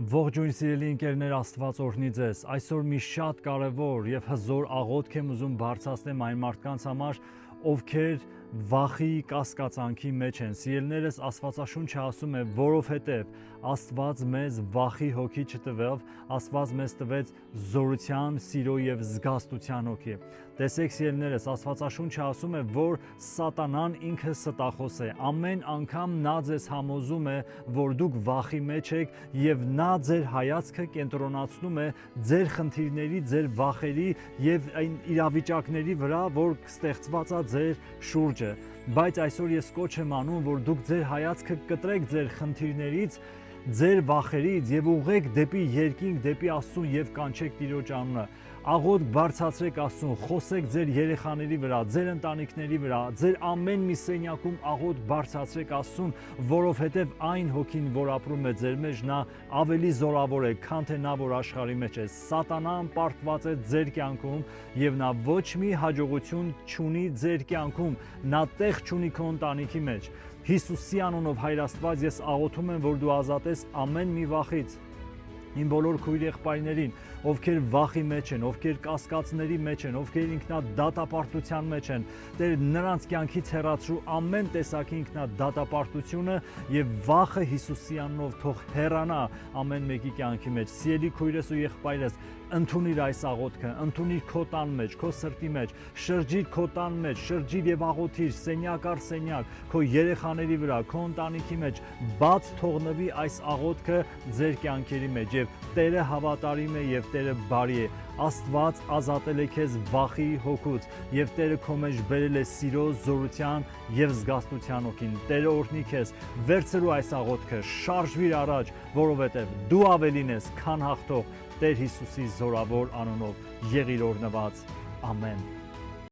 Ողջույն սիրելի ընկերներ, Աստված օրհնի ձեզ։ Այսօր մի շատ կարևոր եւ հզոր աղոթք եմ ուզում բարձրացնեմ այն մարդկանց համար, ովքեր վախի կասկածանքի մեջ են։ Սիրելիներս, Աստվածաշունչը ասում է, որովհետև Աստված մեզ վախի հոգի չտվավ, Աստված մեզ տվեց զորության, սիրո եւ զգաստության հոգի։ Տեսեք սիրելիներս, Աստվածաշունչը ասում է, որ սատանան ինքը ստախոս է։ Ամեն անգամ նա ձեզ համոզում է, որ դուք վախի մեջ եք եւ նա ձեր հայացքը կենտրոնացնում է ձեր խնդիրների, ձեր վախերի եւ այն իրավիճակների վրա, որ ստեղծված է ձեր շուրջը։ Բայց այսօր ես կոչ եմ անում, որ դուք ձեր հայացքը կտրեք ձեր խնդիրներից, ձեր վախերից եւ ուղղեք դեպի երկինք, դեպի Աստծուն եւ կանչեք Տիրոջ անունը։ Աղոթք բարձրացրեք Աստծուն, խոսեք ձեր երեխաների վրա, ձեր ընտանիքների վրա, ձեր ամեն մի սենյակում աղոթք բարձրացրեք Աստծուն, որովհետեւ այն հոգին, որ ապրում է ձեր մեջ, նա ավելի զորավոր է, քան թե նա, որ աշխարհի մեջ է։ Սատանան պարտված է ձեր կյանքում եւ նա ոչ մի հաջողություն չունի ձեր կյանքում, նա տեղ չունի քո ընտանիքի մեջ։ Հիսուսի անունով Հայր Աստված, ես աղոթում եմ, որ դու ազատես ամեն մի վախից իմ բոլոր քույր եղբայրներին, ովքեր վախի մեջ են, ովքեր կասկածների մեջ են, ովքեր ինքնադատապարտության մեջ են, Տեր նրանց կյանքից հեռացրու ամեն տեսակի ինքնադատապարտությունը եւ վախը Հիսուսի անունով թող հեռանա ամեն մեկի կյանքի մեջ։ Սիրելի քույրս ու եղբայրս, ընդունիր այս աղոթքը, ընդունիր քո տան մեջ, քո սրտի մեջ, շրջիր քո տան մեջ, շրջիր եւ աղոթիր սենյակ առ սենյակ, քո երեխաների վրա, քո ընտանիքի մեջ, բաց թողնվի այս աղոթքը ձեր կյանքերի մեջ եւ Տերը հավատարիմ է եւ Տերը բարի է։ Աստված ազատել է քեզ վախի հոգուց եւ Տերը քո մեջ բերել է սիրո, զորության եւ զգաստության հոգին։ Տերը օրհնի քեզ։ Վերցրու այս աղոթքը, շարժվիր առաջ, որովհետեւ դու ավելին ես, քան հաղթող։ Տեր Հիսուսի զորավոր անունով եղիր օրհնված։ Ամեն։